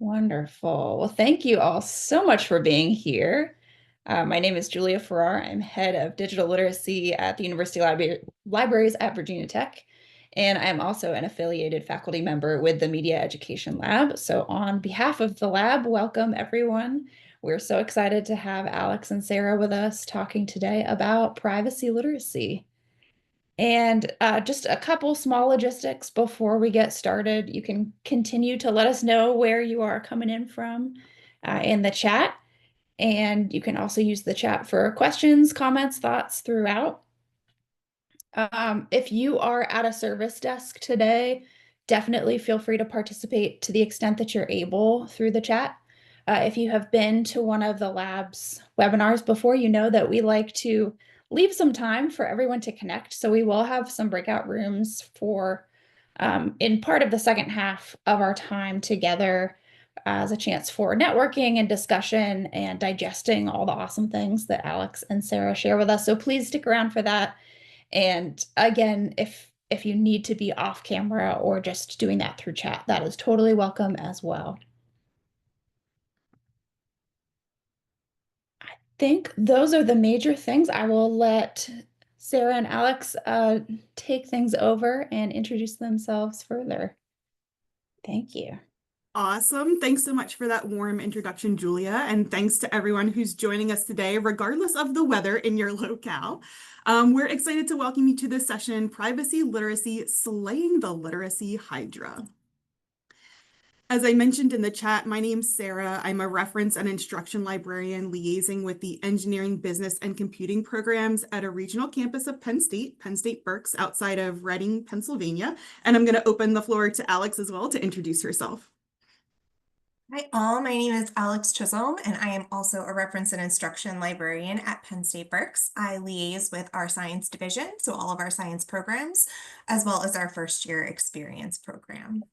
Wonderful. Well, thank you all so much for being here. My name is Julia Farrar. I'm head of digital literacy at the University Libraries at Virginia Tech, and I am also an affiliated faculty member with the Media Education Lab. So on behalf of the lab, welcome everyone. We're so excited to have Alex and Sarah with us talking today about privacy literacy. And just a couple small logistics before we get started. You can continue to let us know where you are coming in from in the chat. And you can also use the chat for questions, comments, thoughts throughout. If you are at a service desk today, definitely feel free to participate to the extent that you're able through the chat. If you have been to one of the lab's webinars before, you know that we like to leave some time for everyone to connect. So we will have some breakout rooms for in part of the second half of our time together as a chance for networking and discussion and digesting all the awesome things that Alex and Sarah share with us. So please stick around for that. And again, if you need to be off camera or just doing that through chat, that is totally welcome as well. I think those are the major things. I will let Sarah and Alex take things over and introduce themselves further. Thank you. Awesome. Thanks so much for that warm introduction, Julia. And thanks to everyone who's joining us today, regardless of the weather in your locale. We're excited to welcome you to this session, Privacy Literacy, Slaying the Literacy Hydra. As I mentioned in the chat, my name's Sarah. I'm a reference and instruction librarian liaising with the engineering, business, and computing programs at a regional campus of Penn State Berks, outside of Reading, Pennsylvania. And I'm going to open the floor to Alex as well to introduce herself. Hi all, my name is Alex Chisholm, and I am also a reference and instruction librarian at Penn State Berks. I liaise with our science division, so all of our science programs, as well as our first year experience program.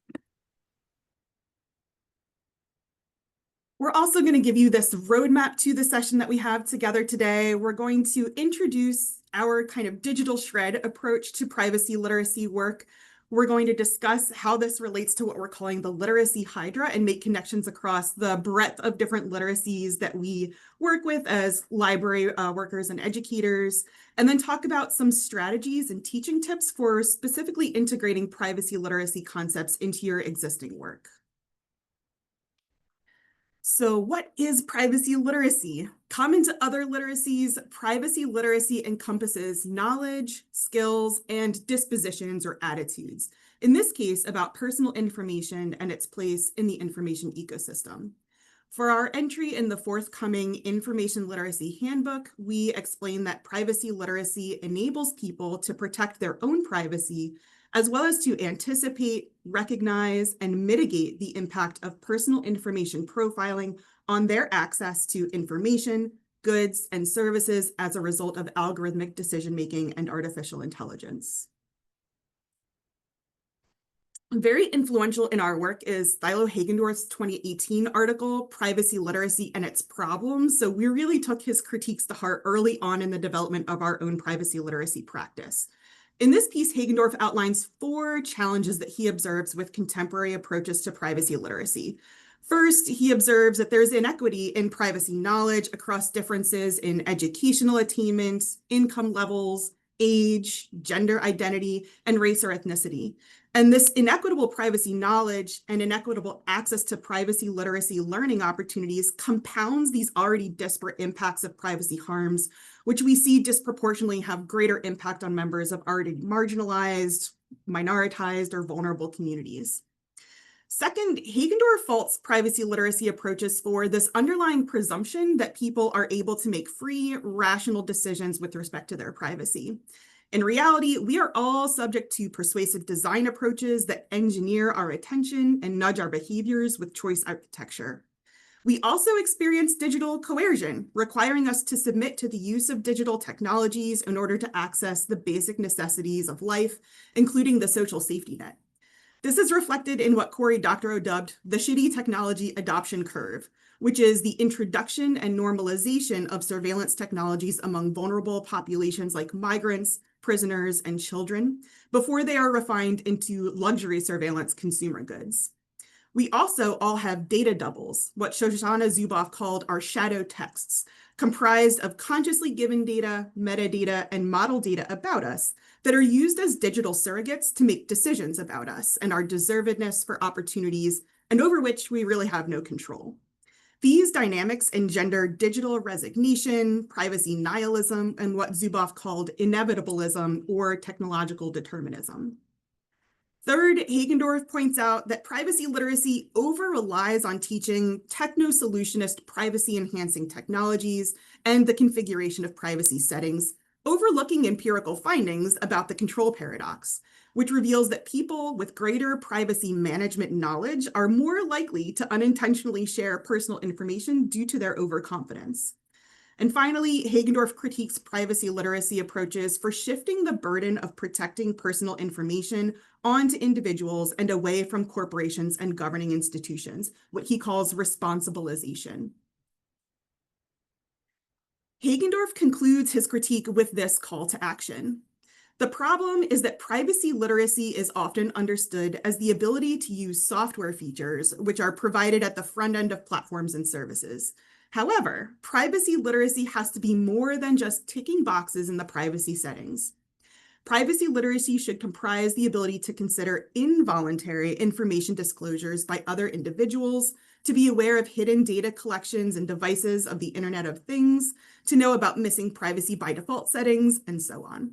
We're also going to give you this roadmap to the session that we have together today. We're going to introduce our kind of digital shred approach to privacy literacy work. We're going to discuss how this relates to what we're calling the literacy hydra and make connections across the breadth of different literacies that we work with as library workers and educators, and then talk about some strategies and teaching tips for specifically integrating privacy literacy concepts into your existing work. So what is privacy literacy? Common to other literacies, privacy literacy encompasses knowledge, skills, and dispositions or attitudes. In this case, about personal information and its place in the information ecosystem. For our entry in the forthcoming Information Literacy Handbook, we explain that privacy literacy enables people to protect their own privacy, as well as to anticipate, recognize, and mitigate the impact of personal information profiling on their access to information, goods, and services as a result of algorithmic decision-making and artificial intelligence. Very influential in our work is Thilo Hagendorf's 2018 article, Privacy Literacy and Its Problems. So we really took his critiques to heart early on in the development of our own privacy literacy practice. In this piece, Hagendorf outlines 4 challenges that he observes with contemporary approaches to privacy literacy. First, he observes that there's inequity in privacy knowledge across differences in educational attainment, income levels, age, gender identity, and race or ethnicity. And this inequitable privacy knowledge and inequitable access to privacy literacy learning opportunities compounds these already disparate impacts of privacy harms, which we see disproportionately have greater impact on members of already marginalized, minoritized, or vulnerable communities. Second, Hagendorf faults privacy literacy approaches for this underlying presumption that people are able to make free, rational decisions with respect to their privacy. In reality, we are all subject to persuasive design approaches that engineer our attention and nudge our behaviors with choice architecture. We also experience digital coercion, requiring us to submit to the use of digital technologies in order to access the basic necessities of life, including the social safety net. This is reflected in what Cory Doctorow dubbed the shitty technology adoption curve, which is the introduction and normalization of surveillance technologies among vulnerable populations like migrants, prisoners, and children, before they are refined into luxury surveillance consumer goods. We also all have data doubles, what Shoshana Zuboff called our shadow texts, comprised of consciously given data, metadata, and model data about us that are used as digital surrogates to make decisions about us and our deservedness for opportunities, and over which we really have no control. These dynamics engender digital resignation, privacy nihilism, and what Zuboff called inevitablism or technological determinism. Third, Hagendorf points out that privacy literacy over-relies on teaching techno-solutionist privacy-enhancing technologies and the configuration of privacy settings, overlooking empirical findings about the control paradox, which reveals that people with greater privacy management knowledge are more likely to unintentionally share personal information due to their overconfidence. And finally, Hagendorf critiques privacy literacy approaches for shifting the burden of protecting personal information onto individuals and away from corporations and governing institutions, what he calls responsibilization. Hagendorf concludes his critique with this call to action. The problem is that privacy literacy is often understood as the ability to use software features which are provided at the front end of platforms and services. However, privacy literacy has to be more than just ticking boxes in the privacy settings. Privacy literacy should comprise the ability to consider involuntary information disclosures by other individuals, to be aware of hidden data collections and devices of the Internet of Things, to know about missing privacy by default settings, and so on.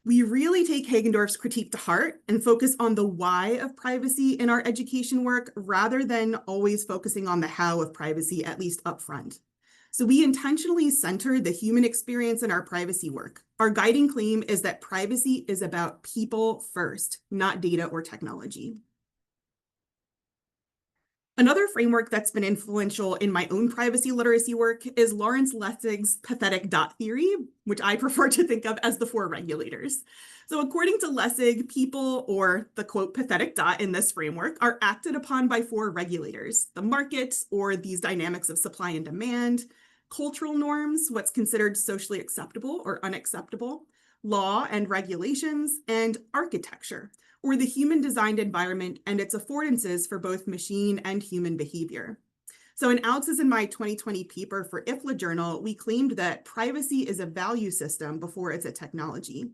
We really take Hagendorf's critique to heart and focus on the why of privacy in our education work rather than always focusing on the how of privacy, at least upfront. So we intentionally center the human experience in our privacy work. Our guiding claim is that privacy is about people first, not data or technology. Another framework that's been influential in my own privacy literacy work is Lawrence Lessig's pathetic dot theory, which I prefer to think of as the four regulators. So according to Lessig, people, or the quote pathetic dot in this framework, are acted upon by four regulators: the market, or these dynamics of supply and demand; cultural norms, what's considered socially acceptable or unacceptable; law and regulations; and architecture, or the human-designed environment and its affordances for both machine and human behavior. So in Alex's and my 2020 paper for IFLA Journal, we claimed that privacy is a value system before it's a technology.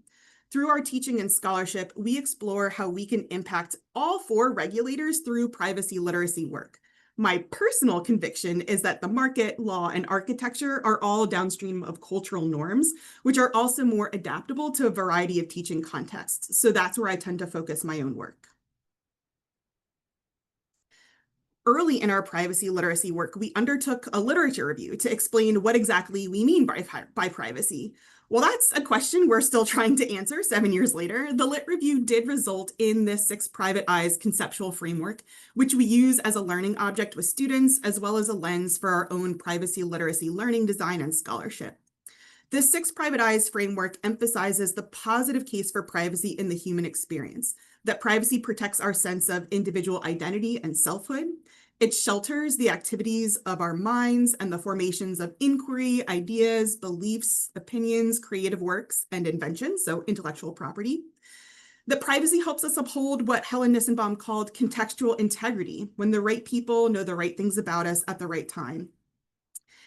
Through our teaching and scholarship, we explore how we can impact all four regulators through privacy literacy work. My personal conviction is that the market, law, and architecture are all downstream of cultural norms, which are also more adaptable to a variety of teaching contexts. So that's where I tend to focus my own work. Early in our privacy literacy work, we undertook a literature review to explain what exactly we mean by privacy. Well, that's a question we're still trying to answer 7 years later. The Lit Review did result in this 6 Private Eyes conceptual framework, which we use as a learning object with students, as well as a lens for our own privacy literacy learning design and scholarship. This 6 Private Eyes framework emphasizes the positive case for privacy in the human experience, that privacy protects our sense of individual identity and selfhood. It shelters the activities of our minds and the formations of inquiry, ideas, beliefs, opinions, creative works, and inventions, so intellectual property. That privacy helps us uphold what Helen Nissenbaum called contextual integrity, when the right people know the right things about us at the right time.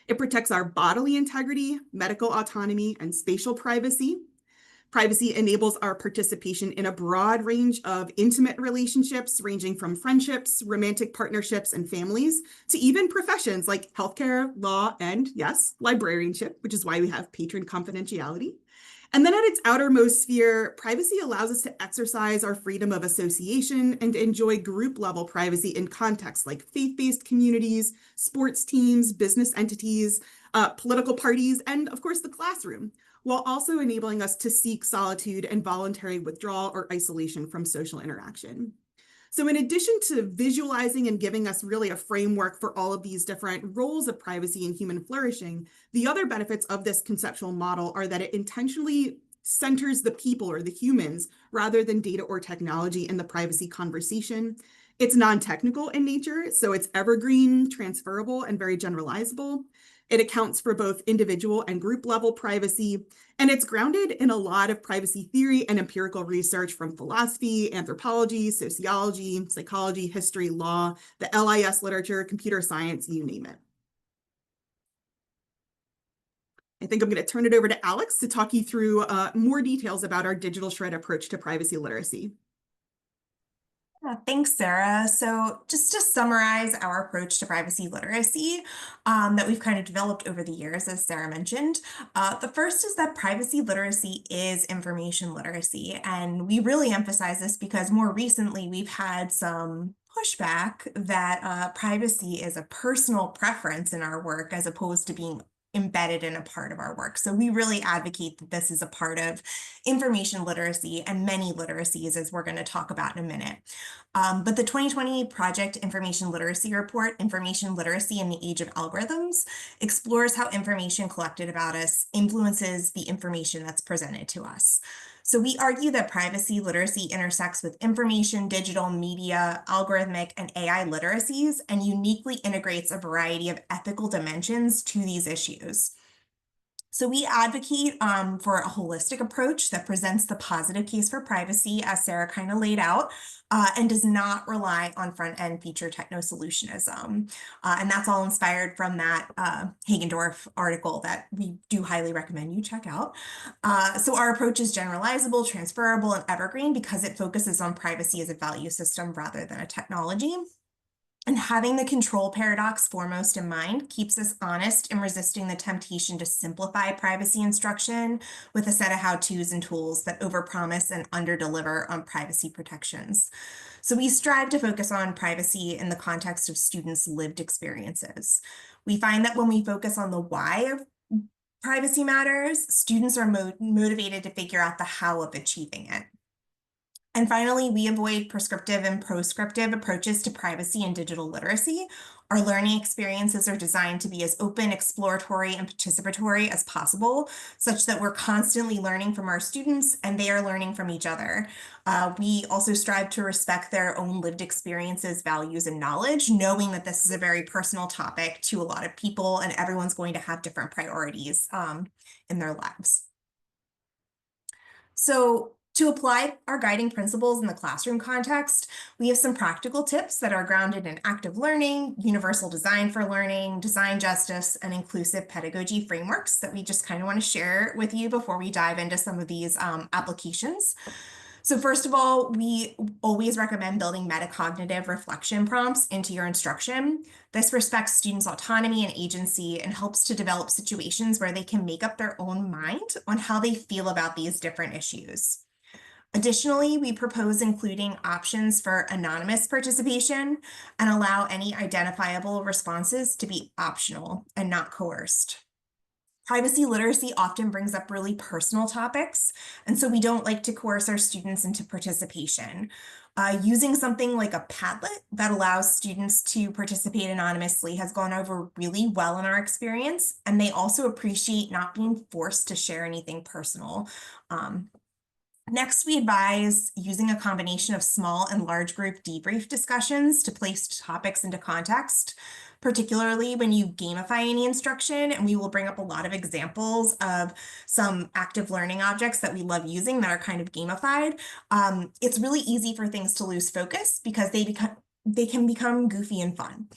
It protects our bodily integrity, medical autonomy, and spatial privacy. Privacy enables our participation in a broad range of intimate relationships, ranging from friendships, romantic partnerships, and families, to even professions like healthcare, law, and yes, librarianship, which is why we have patron confidentiality. And then at its outermost sphere, privacy allows us to exercise our freedom of association and enjoy group-level privacy in contexts like faith-based communities, sports teams, business entities, political parties, and of course the classroom, while also enabling us to seek solitude and voluntary withdrawal or isolation from social interaction. So in addition to visualizing and giving us really a framework for all of these different roles of privacy and human flourishing, the other benefits of this conceptual model are that it intentionally centers the people or the humans rather than data or technology in the privacy conversation. It's non-technical in nature, so it's evergreen, transferable, and very generalizable. It accounts for both individual and group level privacy, and it's grounded in a lot of privacy theory and empirical research from philosophy, anthropology, sociology, psychology, history, law, the LIS literature, computer science, you name it. I think I'm going to turn it over to Alex to talk you through more details about our digital shred approach to privacy literacy. Thanks, Sarah. So just to summarize our approach to privacy literacy that we've kind of developed over the years, as Sarah mentioned, the first is that privacy literacy is information literacy. And we really emphasize this because more recently we've had some pushback that privacy is a personal preference in our work as opposed to being embedded in a part of our work. So we really advocate that this is a part of information literacy and many literacies, as we're going to talk about in a minute. But the 2020 Project Information Literacy Report, Information Literacy in the Age of Algorithms, explores how information collected about us influences the information that's presented to us. So we argue that privacy literacy intersects with information, digital, media, algorithmic, and AI literacies, and uniquely integrates a variety of ethical dimensions to these issues. So we advocate for a holistic approach that presents the positive case for privacy, as Sarah kind of laid out, and does not rely on front-end feature techno-solutionism. And that's all inspired from that Hagendorf article that we do highly recommend you check out. So our approach is generalizable, transferable, and evergreen because it focuses on privacy as a value system rather than a technology. And having the control paradox foremost in mind keeps us honest in resisting the temptation to simplify privacy instruction with a set of how-tos and tools that overpromise and underdeliver on privacy protections. So we strive to focus on privacy in the context of students' lived experiences. We find that when we focus on the why of privacy matters, students are motivated to figure out the how of achieving it. And finally, we avoid prescriptive and proscriptive approaches to privacy and digital literacy. Our learning experiences are designed to be as open, exploratory, and participatory as possible, such that we're constantly learning from our students and they are learning from each other. We also strive to respect their own lived experiences, values, and knowledge, knowing that this is a very personal topic to a lot of people and everyone's going to have different priorities in their lives. So, to apply our guiding principles in the classroom context, we have some practical tips that are grounded in active learning, universal design for learning, design justice, and inclusive pedagogy frameworks that we just kind of want to share with you before we dive into some of these applications. So first of all, we always recommend building metacognitive reflection prompts into your instruction. This respects students' autonomy and agency and helps to develop situations where they can make up their own mind on how they feel about these different issues. Additionally, we propose including options for anonymous participation and allow any identifiable responses to be optional and not coerced. Privacy literacy often brings up really personal topics, and so we don't like to coerce our students into participation. Using something like a Padlet that allows students to participate anonymously has gone over really well in our experience, and they also appreciate not being forced to share anything personal. Next, we advise using a combination of small and large group debrief discussions to place topics into context, particularly when you gamify any instruction, and we will bring up a lot of examples of some active learning objects that we love using that are kind of gamified. It's really easy for things to lose focus because they can become goofy and fun.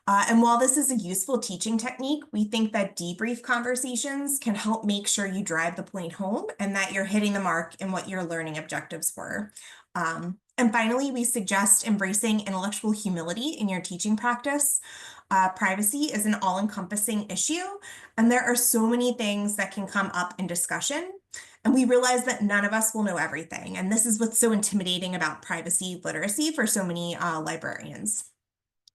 And while this is a useful teaching technique, we think that debrief conversations can help make sure you drive the point home and that you're hitting the mark in what your learning objectives were. And finally, we suggest embracing intellectual humility in your teaching practice. Privacy is an all-encompassing issue, and there are so many things that can come up in discussion. And we realize that none of us will know everything. And this is what's so intimidating about privacy literacy for so many librarians.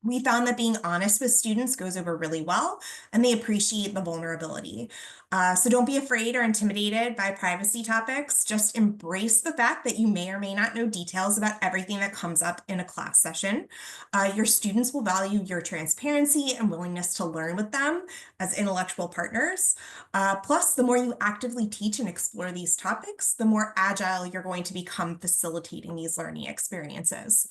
We found that being honest with students goes over really well, and they appreciate the vulnerability. So don't be afraid or intimidated by privacy topics. Just embrace the fact that you may or may not know details about everything that comes up in a class session. Your students will value your transparency and willingness to learn with them as intellectual partners. Plus, the more you actively teach and explore these topics, the more agile you're going to become facilitating these learning experiences.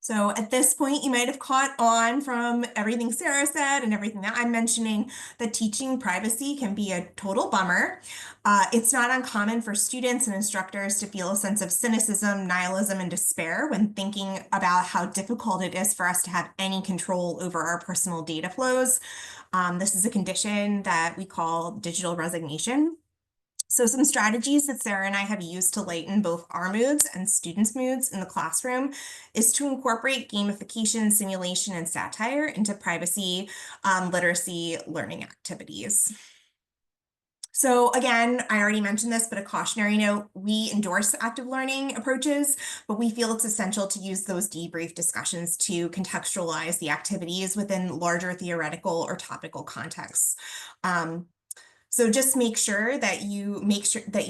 So at this point, you might have caught on from everything Sarah said and everything that I'm mentioning that teaching privacy can be a total bummer. It's not uncommon for students and instructors to feel a sense of cynicism, nihilism, and despair when thinking about how difficult it is for us to have any control over our personal data flows. This is a condition that we call digital resignation. So some strategies that Sarah and I have used to lighten both our moods and students' moods in the classroom is to incorporate gamification, simulation, and satire into privacy literacy learning activities. So again, I already mentioned this, but a cautionary note, we endorse active learning approaches, but we feel it's essential to use those debrief discussions to contextualize the activities within larger theoretical or topical contexts. So just make sure that you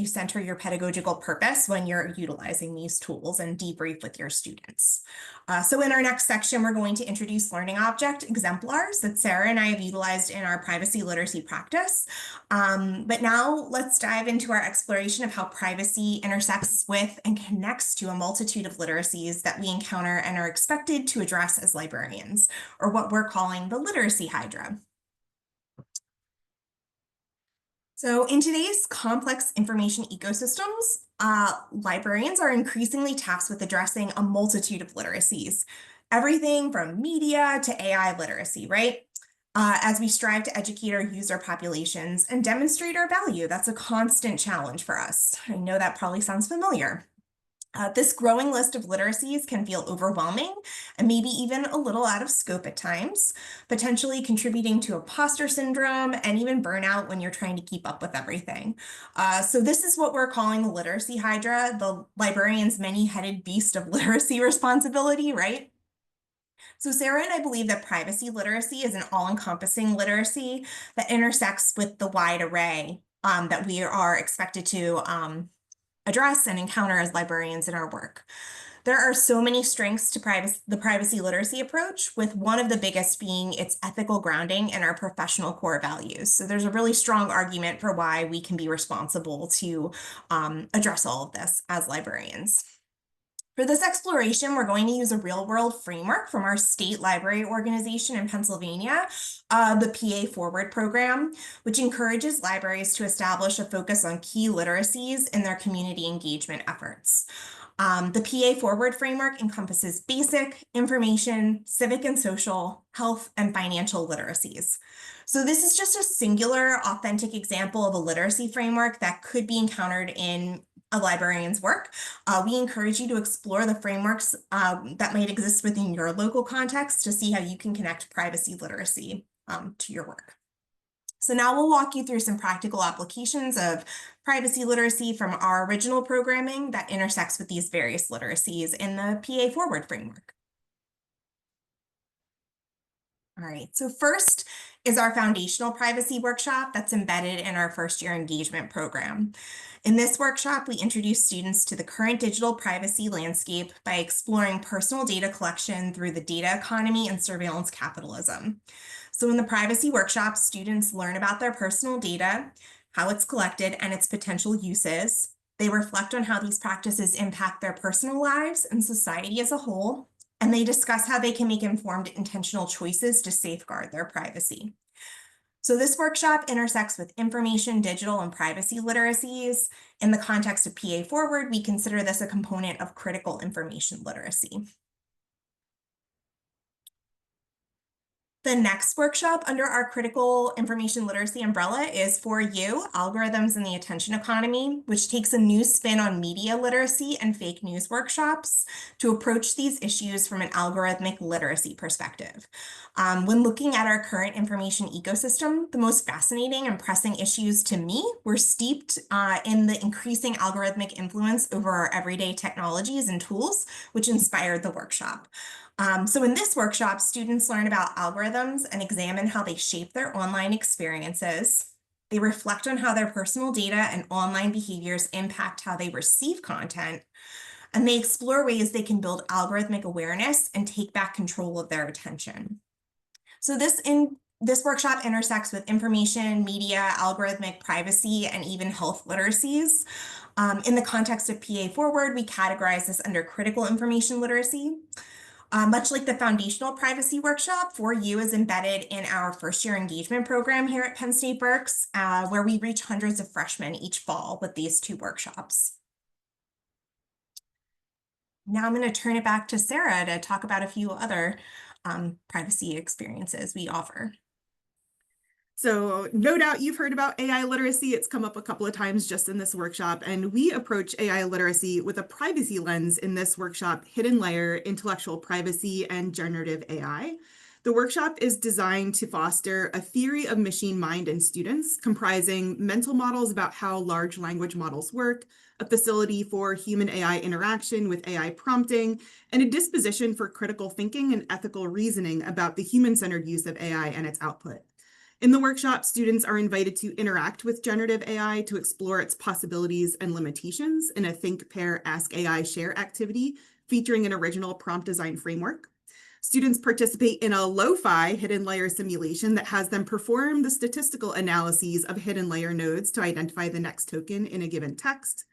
center your pedagogical purpose when you're utilizing these tools and debrief with your students. So in our next section, we're going to introduce learning object exemplars that Sarah and I have utilized in our privacy literacy practice. But now let's dive into our exploration of how privacy intersects with and connects to a multitude of literacies that we encounter and are expected to address as librarians, or what we're calling the literacy hydra. So in today's complex information ecosystems, librarians are increasingly tasked with addressing a multitude of literacies, everything from media to AI literacy, right? As we strive to educate our user populations and demonstrate our value, that's a constant challenge for us. I know that probably sounds familiar. This growing list of literacies can feel overwhelming and maybe even a little out of scope at times, potentially contributing to imposter syndrome and even burnout when you're trying to keep up with everything. So this is what we're calling the literacy hydra, the librarian's many-headed beast of literacy responsibility, right? So Sarah and I believe that privacy literacy is an all-encompassing literacy that intersects with the wide array that we are expected to address and encounter as librarians in our work. There are so many strengths to the privacy literacy approach, with one of the biggest being its ethical grounding and our professional core values. So there's a really strong argument for why we can be responsible to address all of this as librarians. For this exploration, we're going to use a real-world framework from our state library organization in Pennsylvania, the PA Forward program, which encourages libraries to establish a focus on key literacies in their community engagement efforts. The PA Forward framework encompasses basic, information, civic and social, health, and financial literacies. So this is just a singular, authentic example of a literacy framework that could be encountered in a librarian's work. We encourage you to explore the frameworks that might exist within your local context to see how you can connect privacy literacy to your work. So now we'll walk you through some practical applications of privacy literacy from our original programming that intersects with these various literacies in the PA Forward framework. All right, so first is our foundational privacy workshop that's embedded in our first year engagement program. In this workshop, we introduce students to the current digital privacy landscape by exploring personal data collection through the data economy and surveillance capitalism. So in the privacy workshop, students learn about their personal data, how it's collected, and its potential uses. They reflect on how these practices impact their personal lives and society as a whole, and they discuss how they can make informed, intentional choices to safeguard their privacy. So this workshop intersects with information, digital, and privacy literacies. In the context of PA Forward, we consider this a component of critical information literacy. The next workshop under our critical information literacy umbrella is For You, Algorithms in the Attention Economy, which takes a new spin on media literacy and fake news workshops to approach these issues from an algorithmic literacy perspective. When looking at our current information ecosystem, the most fascinating and pressing issues to me were steeped in the increasing algorithmic influence over our everyday technologies and tools, which inspired the workshop. So in this workshop, students learn about algorithms and examine how they shape their online experiences. They reflect on how their personal data and online behaviors impact how they receive content, and they explore ways they can build algorithmic awareness and take back control of their attention. So this workshop intersects with information, media, algorithmic privacy, and even health literacies. In the context of PA Forward, we categorize this under critical information literacy. Much like the foundational privacy workshop, 4U is embedded in our first year engagement program here at Penn State Berks, where we reach hundreds of freshmen each fall with these 2 workshops. Now I'm going to turn it back to Sarah to talk about a few other privacy experiences we offer. So no doubt you've heard about AI literacy. It's come up a couple of times just in this workshop, and we approach AI literacy with a privacy lens in this workshop: hidden layer, intellectual privacy, and generative AI. The workshop is designed to foster a theory of machine mind in students, comprising mental models about how large language models work, a facility for human AI interaction with AI prompting, and a disposition for critical thinking and ethical reasoning about the human-centered use of AI and its output. In the workshop, students are invited to interact with generative AI to explore its possibilities and limitations in a Think, Pair, Ask AI Share activity featuring an original prompt design framework. Students participate in a lo-fi hidden layer simulation that has them perform the statistical analyses of hidden layer nodes to identify the next token in a given text.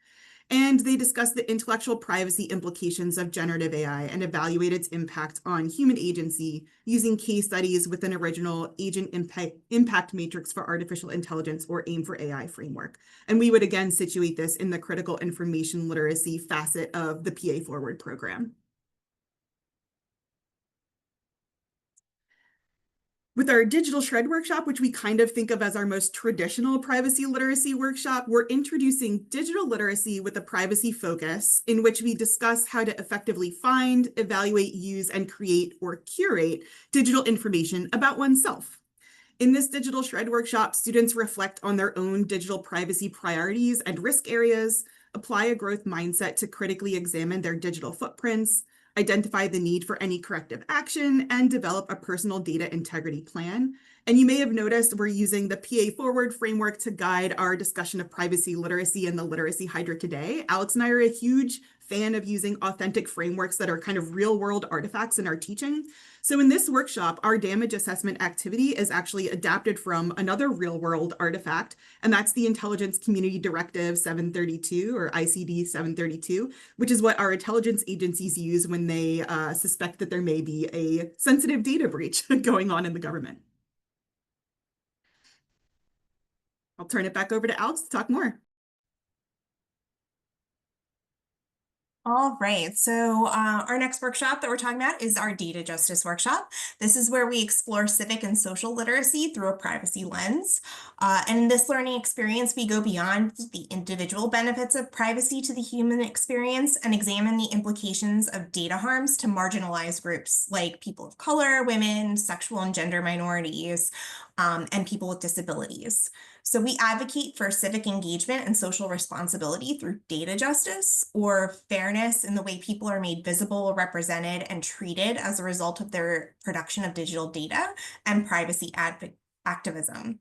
And they discuss the intellectual privacy implications of generative AI and evaluate its impact on human agency using case studies with an original agent impact matrix for artificial intelligence, or AIM for AI framework. And we would again situate this in the critical information literacy facet of the PA Forward program. With our digital shred workshop, which we kind of think of as our most traditional privacy literacy workshop, we're introducing digital literacy with a privacy focus, in which we discuss how to effectively find, evaluate, use, and create or curate digital information about oneself. In this digital shred workshop, students reflect on their own digital privacy priorities and risk areas, apply a growth mindset to critically examine their digital footprints, identify the need for any corrective action, and develop a personal data integrity plan. And you may have noticed we're using the PA Forward framework to guide our discussion of privacy literacy and the literacy Hydra today. Alex and I are a huge fan of using authentic frameworks that are kind of real-world artifacts in our teaching. So in this workshop, our damage assessment activity is actually adapted from another real-world artifact, and that's the Intelligence Community Directive 732, or ICD 732, which is what our intelligence agencies use when they suspect that there may be a sensitive data breach going on in the government. I'll turn it back over to Alex to talk more. All right, so our next workshop that we're talking about is our data justice workshop. This is where we explore civic and social literacy through a privacy lens. And in this learning experience, we go beyond the individual benefits of privacy to the human experience and examine the implications of data harms to marginalized groups like people of color, women, sexual and gender minorities, and people with disabilities. So we advocate for civic engagement and social responsibility through data justice, or fairness in the way people are made visible, represented, and treated as a result of their production of digital data, and privacy activism.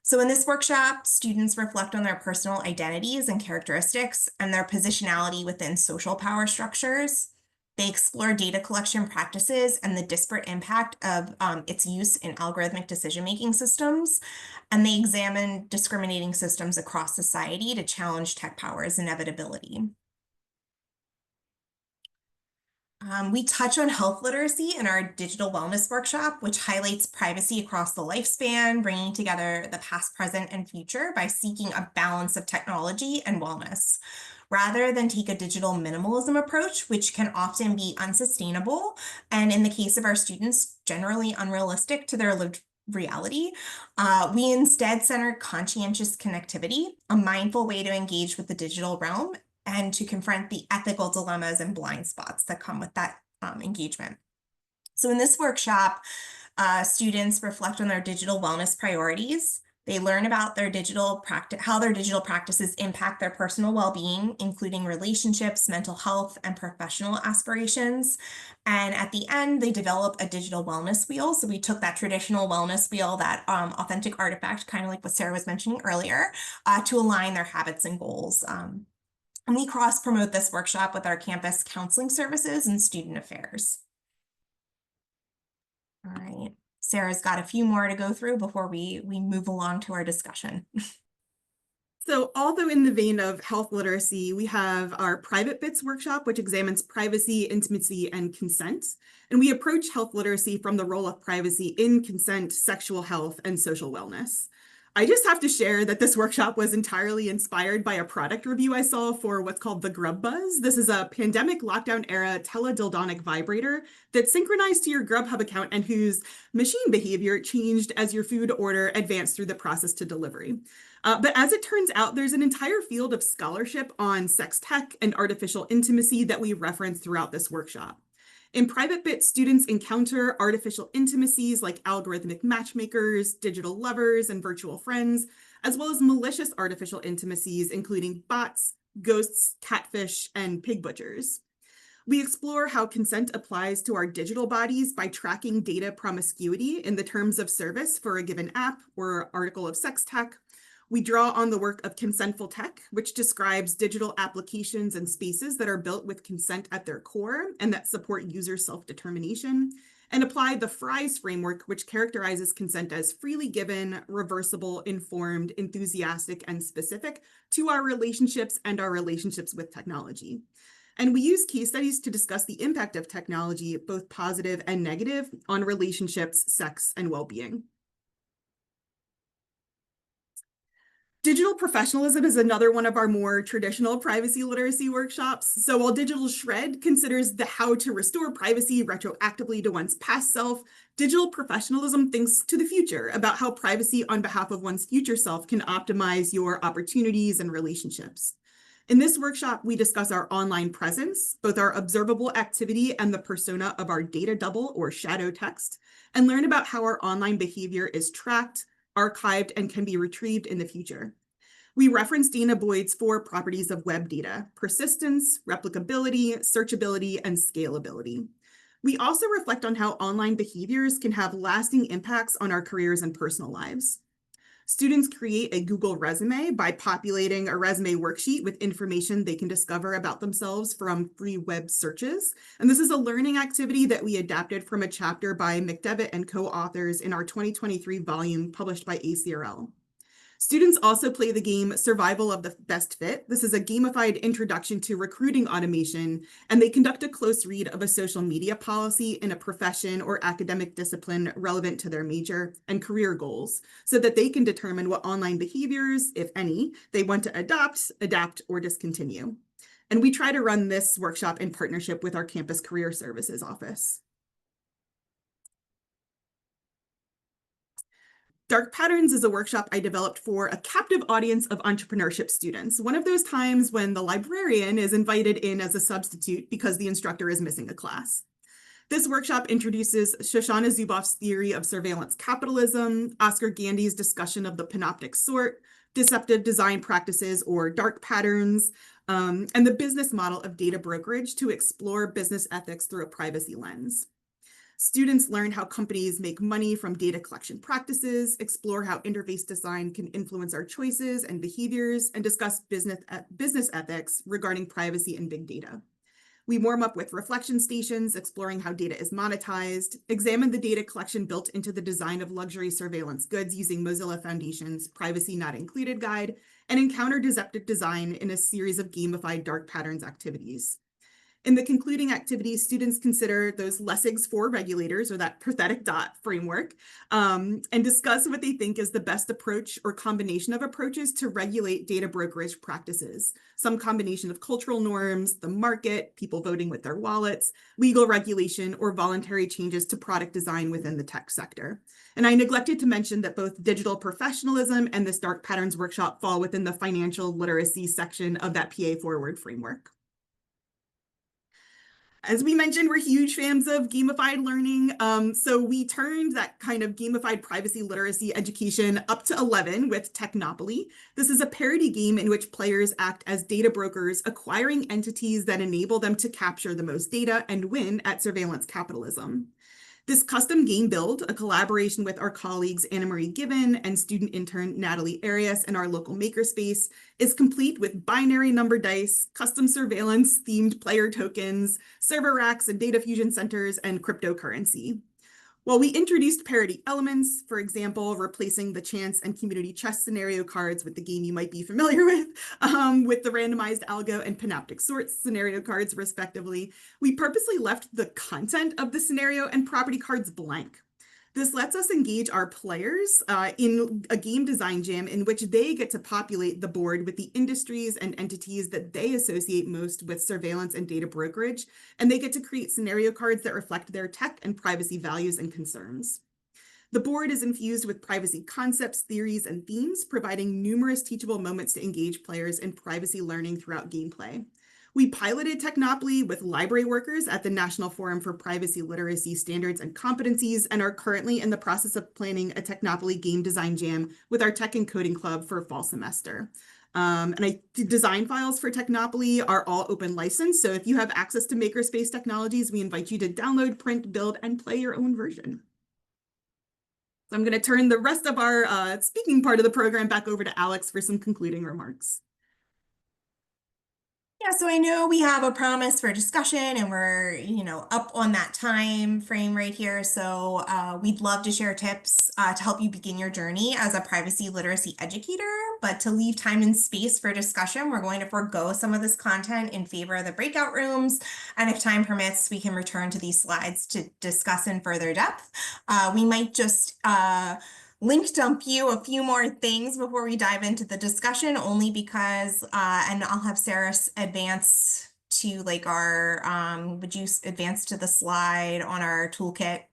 So in this workshop, students reflect on their personal identities and characteristics and their positionality within social power structures. They explore data collection practices and the disparate impact of its use in algorithmic decision-making systems. And they examine discriminating systems across society to challenge tech power's inevitability. We touch on health literacy in our digital wellness workshop, which highlights privacy across the lifespan, bringing together the past, present, and future by seeking a balance of technology and wellness, rather than take a digital minimalism approach, which can often be unsustainable, and in the case of our students, generally unrealistic to their lived reality. We instead center conscientious connectivity, a mindful way to engage with the digital realm, and to confront the ethical dilemmas and blind spots that come with that engagement. So in this workshop, students reflect on their digital wellness priorities. They learn about their digital practice, how their digital practices impact their personal well-being, including relationships, mental health, and professional aspirations. And at the end, they develop a digital wellness wheel. So we took that traditional wellness wheel, that authentic artifact, kind of like what Sarah was mentioning earlier, to align their habits and goals. And we cross-promote this workshop with our campus counseling services and student affairs. All right, Sarah's got a few more to go through before we move along to our discussion. So although in the vein of health literacy, we have our Private Bits workshop, which examines privacy, intimacy, and consent. And we approach health literacy from the role of privacy in consent, sexual health, and social wellness. I just have to share that this workshop was entirely inspired by a product review I saw for what's called the Grub Buzz. This is a pandemic lockdown era teledildonic vibrator that's synchronized to your Grubhub account and whose machine behavior changed as your food order advanced through the process to delivery. But as it turns out, there's an entire field of scholarship on sex tech and artificial intimacy that we reference throughout this workshop. In Private Bit, students encounter artificial intimacies like algorithmic matchmakers, digital lovers, and virtual friends, as well as malicious artificial intimacies, including bots, ghosts, catfish, and pig butchers. We explore how consent applies to our digital bodies by tracking data promiscuity in the terms of service for a given app or article of sex tech. We draw on the work of consentful tech, which describes digital applications and spaces that are built with consent at their core and that support user self-determination, and apply the Fries framework, which characterizes consent as freely given, reversible, informed, enthusiastic, and specific to our relationships and our relationships with technology. And we use case studies to discuss the impact of technology, both positive and negative, on relationships, sex, and well-being. Digital professionalism is another one of our more traditional privacy literacy workshops. So while Digital Shred considers the how to restore privacy retroactively to one's past self, digital professionalism thinks to the future about how privacy on behalf of one's future self can optimize your opportunities and relationships. In this workshop, we discuss our online presence, both our observable activity and the persona of our data double or shadow text, and learn about how our online behavior is tracked, archived, and can be retrieved in the future. We reference Dana Boyd's 4 properties of web data: persistence, replicability, searchability, and scalability. We also reflect on how online behaviors can have lasting impacts on our careers and personal lives. Students create a Google resume by populating a resume worksheet with information they can discover about themselves from free web searches. And this is a learning activity that we adapted from a chapter by McDevitt and co-authors in our 2023 volume published by ACRL. Students also play the game Survival of the Best Fit. This is a gamified introduction to recruiting automation, and they conduct a close read of a social media policy in a profession or academic discipline relevant to their major and career goals, so that they can determine what online behaviors, if any, they want to adopt, adapt, or discontinue. And we try to run this workshop in partnership with our Campus Career Services office. Dark Patterns is a workshop I developed for a captive audience of entrepreneurship students, one of those times when the librarian is invited in as a substitute because the instructor is missing a class. This workshop introduces Shoshana Zuboff's theory of surveillance capitalism, Oscar Gandy's discussion of the panoptic sort, deceptive design practices or dark patterns, and the business model of data brokerage to explore business ethics through a privacy lens. Students learn how companies make money from data collection practices, explore how interface design can influence our choices and behaviors, and discuss business ethics regarding privacy and big data. We warm up with reflection stations, exploring how data is monetized, examine the data collection built into the design of luxury surveillance goods using Mozilla Foundation's Privacy Not Included guide, and encounter deceptive design in a series of gamified dark patterns activities. In the concluding activities, students consider those Lessig's 4 regulators, or that pathetic dot framework, and discuss what they think is the best approach or combination of approaches to regulate data brokerage practices. Some combination of cultural norms, the market, people voting with their wallets, legal regulation, or voluntary changes to product design within the tech sector. And I neglected to mention that both digital professionalism and this dark patterns workshop fall within the financial literacy section of that PA Forward framework. As we mentioned, we're huge fans of gamified learning. So we turned that kind of gamified privacy literacy education up to 11 with Technopoly. This is a parody game in which players act as data brokers, acquiring entities that enable them to capture the most data and win at surveillance capitalism. This custom game build, a collaboration with our colleagues Anna Marie Given and student intern Natalie Arias in our local makerspace, is complete with binary number dice, custom surveillance themed player tokens, server racks and data fusion centers, and cryptocurrency. While we introduced parity elements, for example, replacing the chance and community chess scenario cards with the game you might be familiar with the randomized algo and panoptic sorts scenario cards, respectively, we purposely left the content of the scenario and property cards blank. This lets us engage our players in a game design jam in which they get to populate the board with the industries and entities that they associate most with surveillance and data brokerage, and they get to create scenario cards that reflect their tech and privacy values and concerns. The board is infused with privacy concepts, theories, and themes, providing numerous teachable moments to engage players in privacy learning throughout gameplay. We piloted Technopoly with library workers at the National Forum for Privacy Literacy Standards and Competencies and are currently in the process of planning a Technopoly game design jam with our Tech and Coding Club for fall semester. Design files for Technopoly are all open license, so if you have access to makerspace technologies, we invite you to download, print, build, and play your own version. So I'm going to turn the rest of our speaking part of the program back over to Alex for some concluding remarks. Yeah, so I know we have a promise for discussion and we're, up on that time frame right here. So we'd love to share tips to help you begin your journey as a privacy literacy educator. But to leave time and space for discussion, we're going to forego some of this content in favor of the breakout rooms. And if time permits, we can return to these slides to discuss in further depth. We might just link dump you a few more things before we dive into the discussion, only because, and I'll have Sarah advance to like our, would you advance to the slide on our toolkit?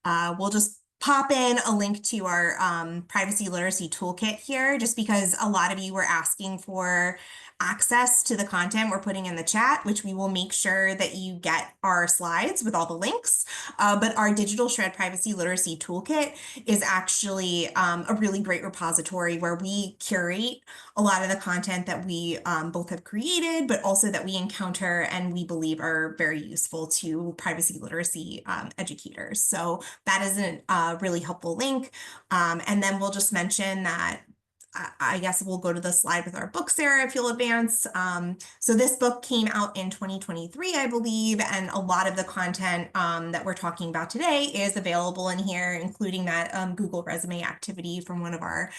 We'll just pop in a link to our privacy literacy toolkit here, just because a lot of you were asking for access to the content we're putting in the chat, which we will make sure that you get our slides with all the links. But our digital shred privacy literacy toolkit is actually a really great repository where we curate a lot of the content that we both have created, but also that we encounter and we believe are very useful to privacy literacy educators. So that is a really helpful link. And then we'll just mention that I guess we'll go to the slide with our book, Sarah, if you'll advance. So this book came out in 2023, I believe, and a lot of the content that we're talking about today is available in here, including that Google resume activity from one of our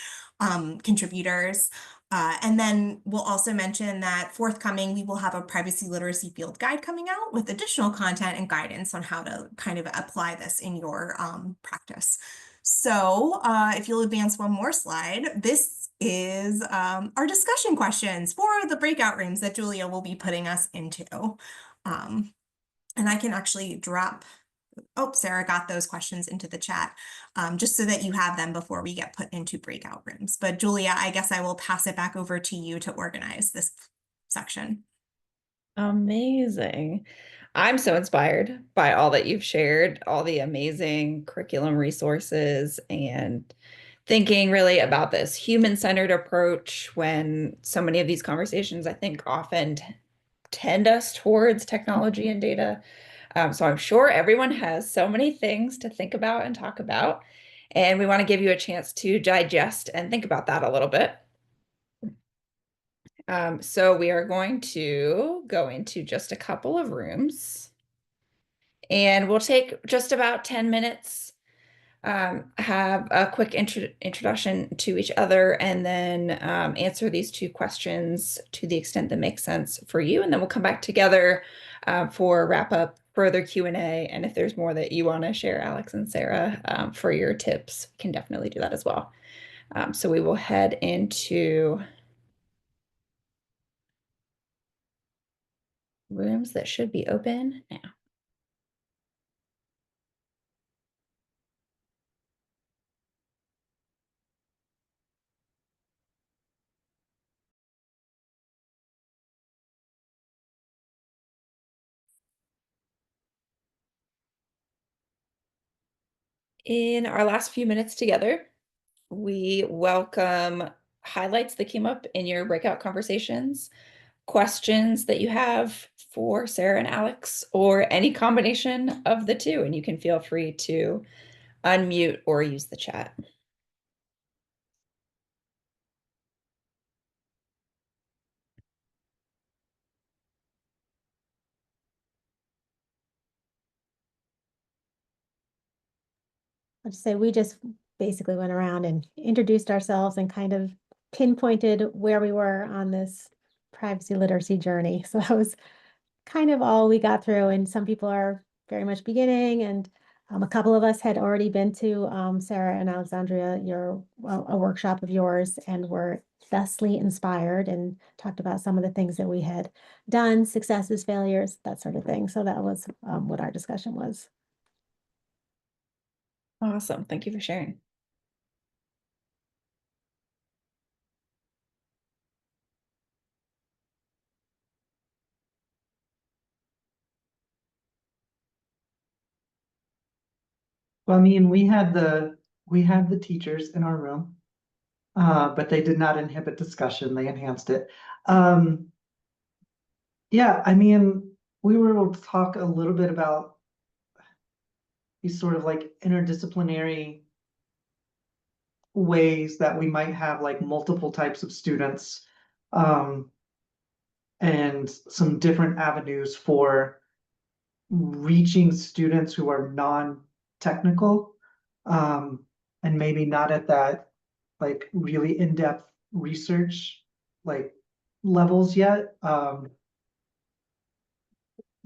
contributors. And then we'll also mention that forthcoming, we will have a privacy literacy field guide coming out with additional content and guidance on how to kind of apply this in your practice. So if you'll advance one more slide, this is our discussion questions for the breakout rooms that Julia will be putting us into. And I can actually drop, oh, Sarah got those questions into the chat, just so that you have them before we get put into breakout rooms. But Julia, I guess I will pass it back over to you to organize this section. Amazing. I'm so inspired by all that you've shared, all the amazing curriculum resources, and thinking really about this human-centered approach when so many of these conversations, I think, often tend us towards technology and data. So I'm sure everyone has so many things to think about and talk about, and we want to give you a chance to digest and think about that a little bit. So we are going to go into just a couple of rooms, and we'll take just about 10 minutes, have a quick introduction to each other, and then answer these two questions to the extent that makes sense for you. And then we'll come back together for wrap up, further Q&A. And if there's more that you want to share, Alex and Sarah, for your tips, we can definitely do that as well. So we will head into rooms that should be open now. In our last few minutes together, we welcome highlights that came up in your breakout conversations, questions that you have for Sarah and Alex, or any combination of the two, and you can feel free to unmute or use the chat. I'll just say we just basically went around and introduced ourselves and kind of pinpointed where we were on this privacy literacy journey. So that was kind of all we got through. And some people are very much beginning, and a couple of us had already been to Sarah and Alexandria, a workshop of yours, and were thusly inspired and talked about some of the things that we had done, successes, failures, that sort of thing. So that was what our discussion was. Awesome. Thank you for sharing. Well, I mean, we had the teachers in our room, but they did not inhibit discussion, they enhanced it. Yeah, I mean, we were able to talk a little bit about these sort of like interdisciplinary ways that we might have like multiple types of students, and some different avenues for reaching students who are non-technical, and maybe not at that like really in-depth research like levels yet.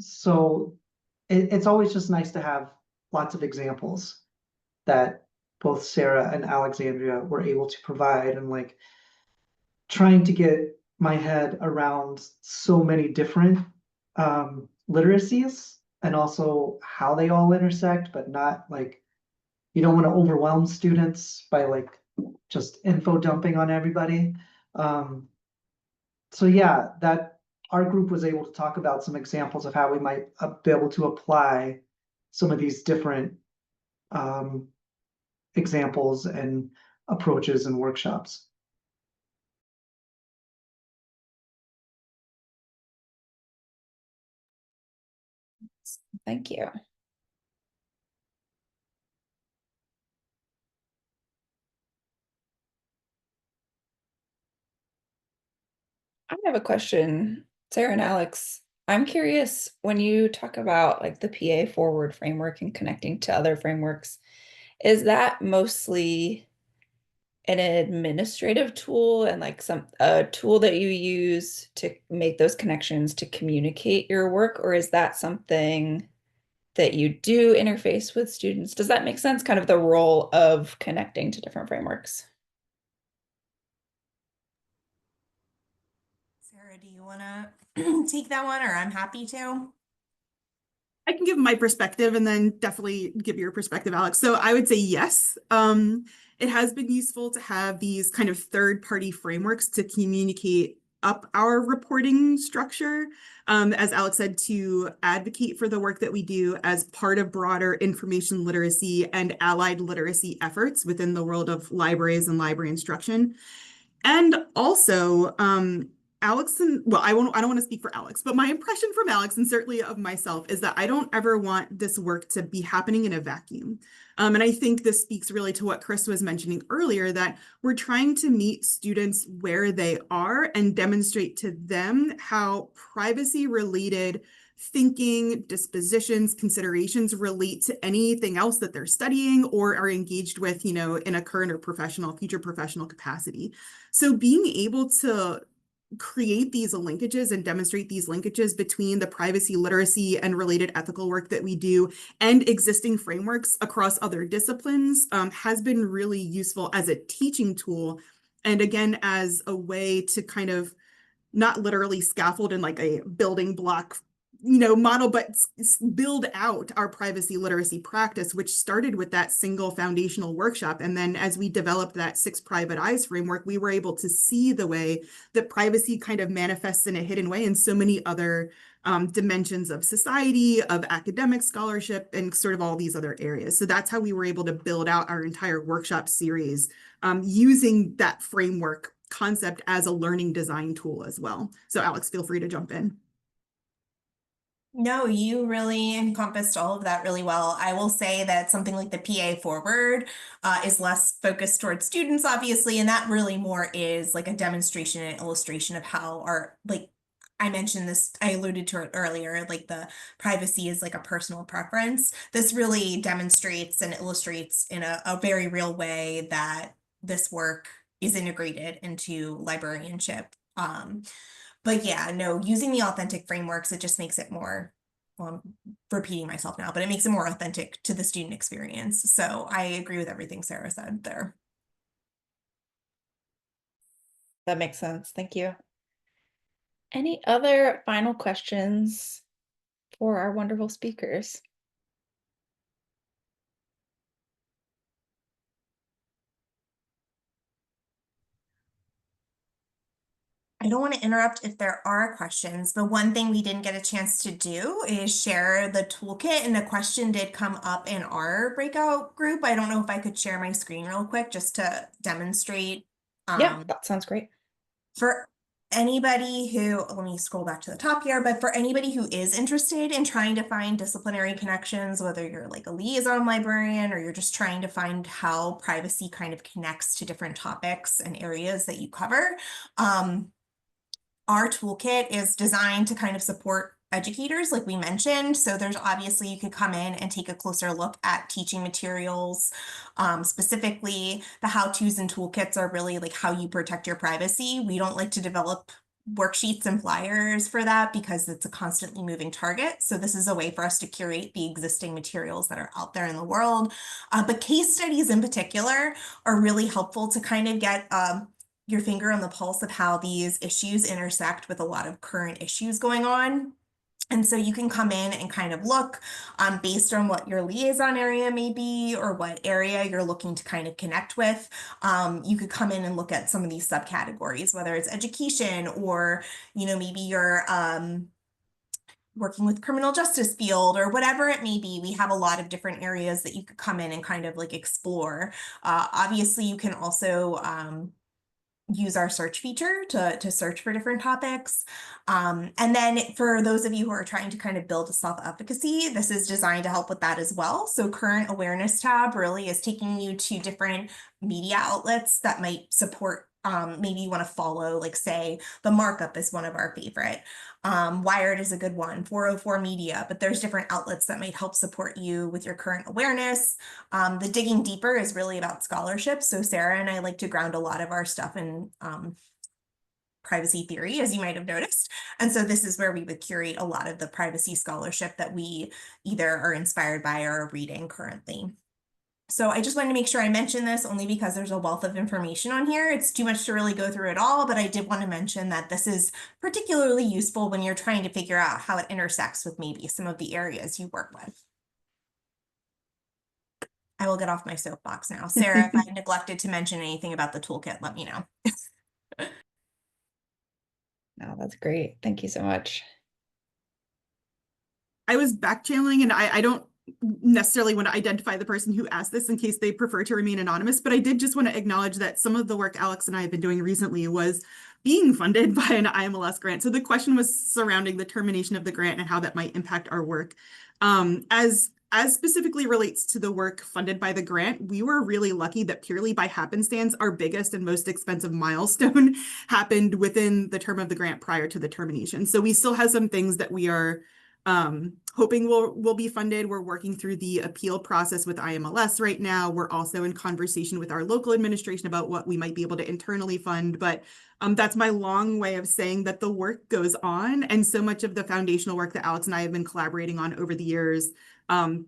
So it's always just nice to have lots of examples that both Sarah and Alexandria were able to provide, and like trying to get my head around so many different literacies, and also how they all intersect, but not like, you don't want to overwhelm students by like just info dumping on everybody. So yeah, that our group was able to talk about some examples of how we might be able to apply some of these different examples and approaches and workshops. Thank you. I have a question, Sarah and Alex. I'm curious, when you talk about like the PA forward framework and connecting to other frameworks, is that mostly an administrative tool and like a tool that you use to make those connections to communicate your work, or is that something that you do interface with students? Does that make sense? Kind of the role of connecting to different frameworks. Sarah, do you want to take that one, or I'm happy to? I can give my perspective and then definitely give your perspective, Alex. So I would say yes. It has been useful to have these kind of third-party frameworks to communicate up our reporting structure. As Alex said, to advocate for the work that we do as part of broader information literacy and allied literacy efforts within the world of libraries and library instruction. And also, Alex and well, I don't want to speak for Alex, but my impression from Alex and certainly of myself is that I don't ever want this work to be happening in a vacuum. And I think this speaks really to what Chris was mentioning earlier, that we're trying to meet students where they are and demonstrate to them how privacy related thinking, dispositions, considerations relate to anything else that they're studying or are engaged with, you know, in a current or future professional capacity. So being able to create these linkages and demonstrate these linkages between the privacy literacy and related ethical work that we do and existing frameworks across other disciplines has been really useful as a teaching tool. And again, as a way to kind of not literally scaffold in like a building block, you know, model, but build out our privacy literacy practice, which started with that single foundational workshop. And then as we developed that 6 private eyes framework, we were able to see the way that privacy kind of manifests in a hidden way in so many other dimensions of society, of academic scholarship, and sort of all these other areas. So that's how we were able to build out our entire workshop series using that framework concept as a learning design tool as well. So Alex, feel free to jump in. No, you really encompassed all of that really well. I will say that something like the PA Forward is less focused towards students, obviously, and that really more is like a demonstration and illustration of how our I mentioned this, I alluded to it earlier, like the privacy is like a personal preference. This really demonstrates and illustrates in a very real way that this work is integrated into librarianship. But yeah, no, using the authentic frameworks, it just makes it more, well, I'm repeating myself now, but it makes it more authentic to the student experience. So I agree with everything Sarah said there. That makes sense. Thank you. Any other final questions for our wonderful speakers? I don't want to interrupt if there are questions, but one thing we didn't get a chance to do is share the toolkit, and a question did come up in our breakout group. I don't know if I could share my screen real quick just to demonstrate. Yeah, that sounds great. For anybody who, let me scroll back to the top here, but for anybody who is interested in trying to find disciplinary connections, whether you're like a liaison librarian or you're just trying to find how privacy kind of connects to different topics and areas that you cover, our toolkit is designed to kind of support educators, like we mentioned. So there's obviously, you could come in and take a closer look at teaching materials. Specifically, the how-tos and toolkits are really like how you protect your privacy. We don't like to develop worksheets and flyers for that because it's a constantly moving target. So this is a way for us to curate the existing materials that are out there in the world. But case studies in particular are really helpful to kind of get your finger on the pulse of how these issues intersect with a lot of current issues going on. And so you can come in and kind of look based on what your liaison area may be or what area you're looking to kind of connect with. You could come in and look at some of these subcategories, whether it's education or, you know, maybe you're working with criminal justice field or whatever it may be. We have a lot of different areas that you could come in and kind of like explore. Obviously, you can also use our search feature to search for different topics. And then for those of you who are trying to kind of build a self-efficacy, this is designed to help with that as well. So current awareness tab really is taking you to different media outlets that might support, maybe you want to follow, like say the Markup is one of our favorite. Wired is a good one, 404 Media, but there's different outlets that might help support you with your current awareness. The digging deeper is really about scholarship. So Sarah and I like to ground a lot of our stuff in privacy theory, as you might have noticed. And so this is where we would curate a lot of the privacy scholarship that we either are inspired by or are reading currently. So I just wanted to make sure I mention this only because there's a wealth of information on here. It's too much to really go through it all, but I did want to mention that this is particularly useful when you're trying to figure out how it intersects with maybe some of the areas you work with. I will get off my soapbox now. Sarah, if I neglected to mention anything about the toolkit, let me know. No, that's great. Thank you so much. I was back channeling, and I don't necessarily want to identify the person who asked this in case they prefer to remain anonymous, but I did just want to acknowledge that some of the work Alex and I have been doing recently was being funded by an IMLS grant. So the question was surrounding the termination of the grant and how that might impact our work. As specifically relates to the work funded by the grant, we were really lucky that purely by happenstance, our biggest and most expensive milestone happened within the term of the grant prior to the termination. So we still have some things that we are hoping will be funded. We're working through the appeal process with IMLS right now. We're also in conversation with our local administration about what we might be able to internally fund, but that's my long way of saying that the work goes on, and so much of the foundational work that Alex and I have been collaborating on over the years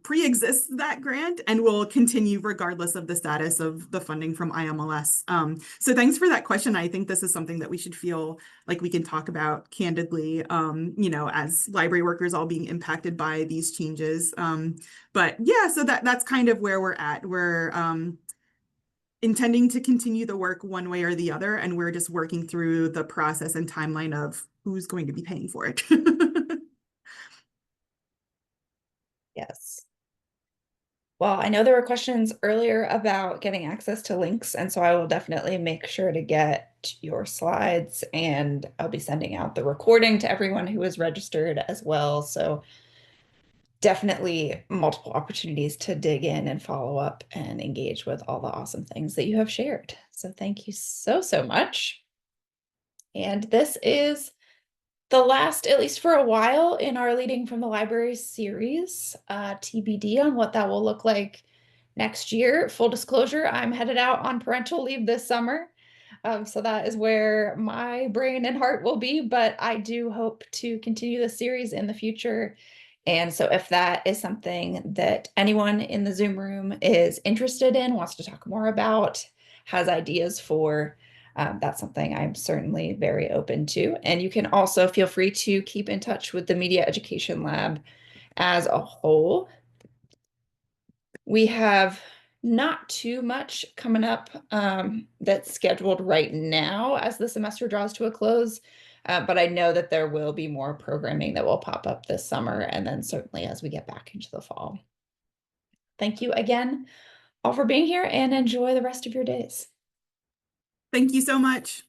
pre-exists that grant and will continue regardless of the status of the funding from IMLS. So thanks for that question. I think this is something that we should feel like we can talk about candidly, you know, as library workers all being impacted by these changes. But yeah, so that's kind of where we're at. We're intending to continue the work one way or the other, and we're just working through the process and timeline of who's going to be paying for it. Yes. Well, I know there were questions earlier about getting access to links, and so I will definitely make sure to get your slides, and I'll be sending out the recording to everyone who is registered as well. So definitely multiple opportunities to dig in and follow up and engage with all the awesome things that you have shared. So thank you so, so much. And this is the last, at least for a while, in our Leading from the Library series. TBD on what that will look like next year. Full disclosure, I'm headed out on parental leave this summer. So that is where my brain and heart will be, but I do hope to continue the series in the future. And so if that is something that anyone in the Zoom room is interested in, wants to talk more about, has ideas for, that's something I'm certainly very open to. And you can also feel free to keep in touch with the Media Education Lab as a whole. We have not too much coming up that's scheduled right now as the semester draws to a close, but I know that there will be more programming that will pop up this summer and then certainly as we get back into the fall. Thank you again all for being here and enjoy the rest of your days. Thank you so much.